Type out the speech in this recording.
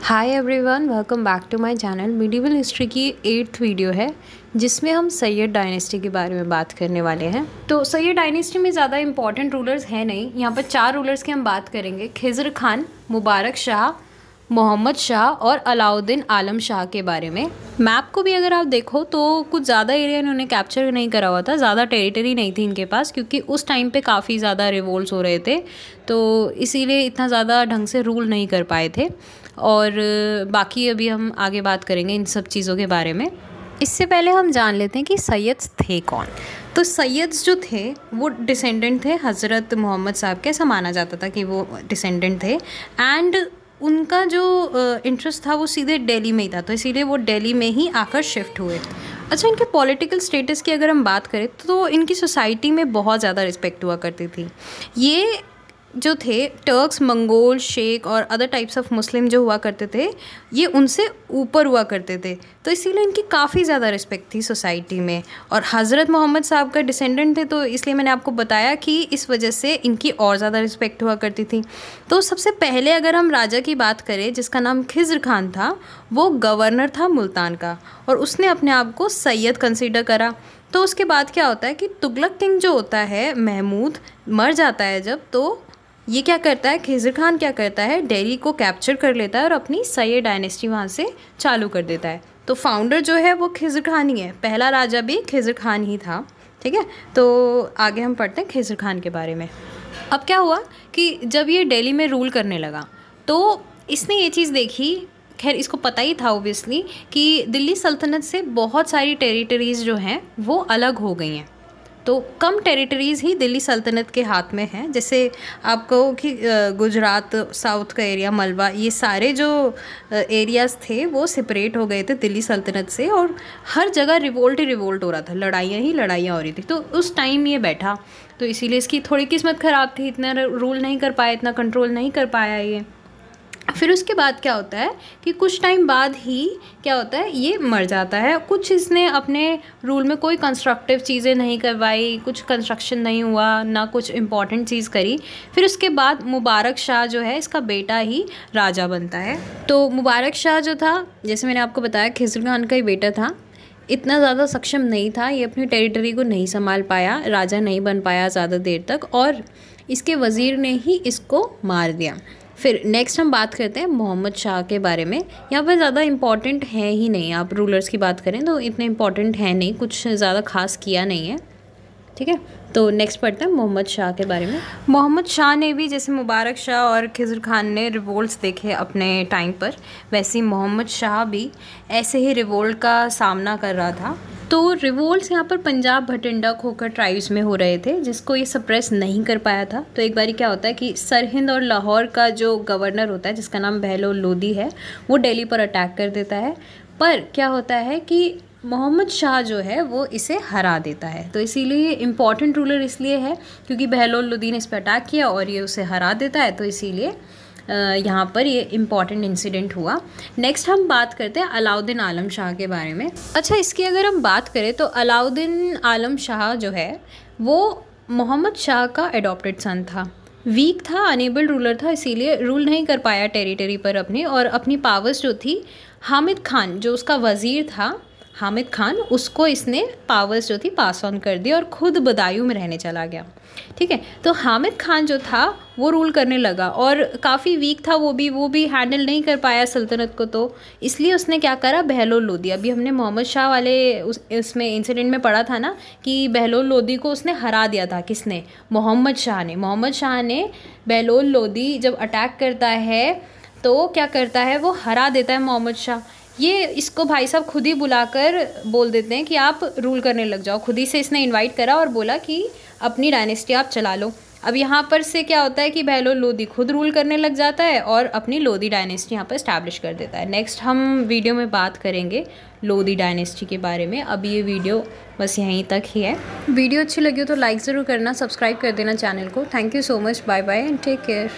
Hi everyone, welcome back to my channel. Medieval history की 8th video है जिसमें हम सैयद डायनेस्टी के बारे में बात करने वाले हैं। तो सैयद डायनेस्टी में ज़्यादा इंपॉर्टेंट रूलर्स हैं नहीं। यहाँ पर 4 रूलर्स की हम बात करेंगे: खिज़्र खान, मुबारक शाह, मोहम्मद शाह और अलाउद्दीन आलम शाह के बारे में। मैप को भी अगर आप देखो तो कुछ ज़्यादा एरिया इन्होंने कैप्चर नहीं करा हुआ था, ज़्यादा टेरिटरी नहीं थी इनके पास, क्योंकि उस टाइम पे काफ़ी ज़्यादा रिवोल्ट्स हो रहे थे, तो इसीलिए इतना ज़्यादा ढंग से रूल नहीं कर पाए थे। और बाकी अभी हम आगे बात करेंगे इन सब चीज़ों के बारे में। इससे पहले हम जान लेते हैं कि सैयद्स थे कौन। तो सैयद्स जो थे वो डिसेंडेंट थे हज़रत मोहम्मद साहब के। ऐसा माना जाता था कि वो डिसेंडेंट थे एंड उनका जो इंटरेस्ट था वो सीधे दिल्ली में ही था, तो इसीलिए वो दिल्ली में ही आकर शिफ्ट हुए। अच्छा, इनके पॉलिटिकल स्टेटस की अगर हम बात करें तो इनकी सोसाइटी में बहुत ज़्यादा रिस्पेक्ट हुआ करती थी। ये जो थे टर्क्स, मंगोल, शेख और अदर टाइप्स ऑफ मुस्लिम जो हुआ करते थे, ये उनसे ऊपर हुआ करते थे, तो इसीलिए इनकी काफ़ी ज़्यादा रिस्पेक्ट थी सोसाइटी में। और हज़रत मोहम्मद साहब का डिसेंडेंट थे, तो इसलिए मैंने आपको बताया कि इस वजह से इनकी और ज़्यादा रिस्पेक्ट हुआ करती थी। तो सबसे पहले अगर हम राजा की बात करें जिसका नाम खिज़्र खान था, वो गवर्नर था मुल्तान का और उसने अपने आप को सैयद कंसीडर करा। तो उसके बाद क्या होता है कि तुगलक किंग जो होता है महमूद मर जाता है जब, तो ये क्या करता है, खिज़्र खान क्या करता है, दिल्ली को कैप्चर कर लेता है और अपनी सैयद डायनेस्टी वहाँ से चालू कर देता है। तो फाउंडर जो है वो खिज़्र खान ही है, पहला राजा भी खिज़्र खान ही था। ठीक है, तो आगे हम पढ़ते हैं खिज़्र खान के बारे में। अब क्या हुआ कि जब ये दिल्ली में रूल करने लगा तो इसने ये चीज़ देखी, खैर इसको पता ही था ओबियसली, कि दिल्ली सल्तनत से बहुत सारी टेरिटरीज़ जो हैं वो अलग हो गई हैं। तो कम टेरिटरीज़ ही दिल्ली सल्तनत के हाथ में हैं। जैसे आप कहो कि गुजरात, साउथ का एरिया, मलबा, ये सारे जो एरियाज़ थे वो सेपरेट हो गए थे दिल्ली सल्तनत से, और हर जगह रिवोल्ट ही रिवोल्ट हो रहा था, लड़ाइयाँ ही लड़ाइयाँ हो रही थी। तो उस टाइम ये बैठा, तो इसीलिए इसकी थोड़ी किस्मत ख़राब थी, इतना रूल नहीं कर पाया, इतना कंट्रोल नहीं कर पाया ये। फिर उसके बाद क्या होता है कि कुछ टाइम बाद ही क्या होता है, ये मर जाता है। कुछ इसने अपने रूल में कोई कंस्ट्रक्टिव चीज़ें नहीं करवाई, कुछ कंस्ट्रक्शन नहीं हुआ, ना कुछ इम्पॉर्टेंट चीज़ करी। फिर उसके बाद मुबारक शाह जो है, इसका बेटा ही राजा बनता है। तो मुबारक शाह जो था, जैसे मैंने आपको बताया, खिज़्र खान का ही बेटा था, इतना ज़्यादा सक्षम नहीं था, ये अपनी टेरिटरी को नहीं संभाल पाया, राजा नहीं बन पाया ज़्यादा देर तक, और इसके वज़ीर ने ही इसको मार दिया। फिर नेक्स्ट हम बात करते हैं मोहम्मद शाह के बारे में। यहाँ पर ज़्यादा इम्पॉर्टेंट है ही नहीं, आप रूलर्स की बात करें तो इतने इम्पॉर्टेंट है नहीं, कुछ ज़्यादा खास किया नहीं है। ठीक है, तो नेक्स्ट पढ़ते हैं मोहम्मद शाह के बारे में। मोहम्मद शाह ने भी, जैसे मुबारक शाह और खिज़्र खान ने रिवोल्ट्स देखे अपने टाइम पर, वैसे ही मोहम्मद शाह भी ऐसे ही रिवोल्ट का सामना कर रहा था। तो रिवोल्ट्स यहाँ पर पंजाब, भटिंडा, खोखर ट्राइब्स में हो रहे थे, जिसको ये सप्रेस नहीं कर पाया था। तो एक बारी क्या होता है कि सरहिंद और लाहौर का जो गवर्नर होता है, जिसका नाम बहलोल लोदी है, वो दिल्ली पर अटैक कर देता है। पर क्या होता है कि मोहम्मद शाह जो है वो इसे हरा देता है। तो इसीलिए इम्पॉर्टेंट रूलर इसलिए है क्योंकि बहलोल लोदी ने इस पर अटैक किया और ये उसे हरा देता है, तो इसीलिए यहाँ पर ये इम्पॉर्टेंट इंसिडेंट हुआ। नेक्स्ट हम बात करते हैं अलाउद्दीन आलम शाह के बारे में। अच्छा, इसकी अगर हम बात करें तो अलाउद्दीन आलम शाह जो है वो मोहम्मद शाह का एडॉप्टेड सन था। वीक था, अनेबल रूलर था, इसीलिए रूल नहीं कर पाया टेरिटरी पर अपनी, और अपनी पावर्स जो थी, हामिद खान जो उसका वज़ीर था, हामिद खान, उसको इसने पावर्स जो थी पास ऑन कर दी और ख़ुद बदायूं में रहने चला गया। ठीक है, तो हामिद खान जो था वो रूल करने लगा और काफ़ी वीक था, वो भी हैंडल नहीं कर पाया सल्तनत को, तो इसलिए उसने क्या करा, बहलोल लोदी। अभी हमने मोहम्मद शाह वाले उसमें इंसिडेंट में पढ़ा था ना कि बहलोल लोदी को उसने हरा दिया था। किसने? मोहम्मद शाह ने बहलोल लोदी जब अटैक करता है तो क्या करता है, वो हरा देता है मोहम्मद शाह। ये इसको भाई साहब खुद ही बुलाकर बोल देते हैं कि आप रूल करने लग जाओ। खुद ही से इसने इनवाइट करा और बोला कि अपनी डायनेस्टी आप चला लो। अब यहाँ पर से क्या होता है कि बहलोल लोदी खुद रूल करने लग जाता है और अपनी लोदी डायनेस्टी यहाँ पर इस्टेब्लिश कर देता है। नेक्स्ट हम वीडियो में बात करेंगे लोदी डायनेस्टी के बारे में। अब ये वीडियो बस यहीं तक ही है। वीडियो अच्छी लगी हो तो लाइक ज़रूर करना, सब्सक्राइब कर देना चैनल को। Thank you so much, bye bye and take care.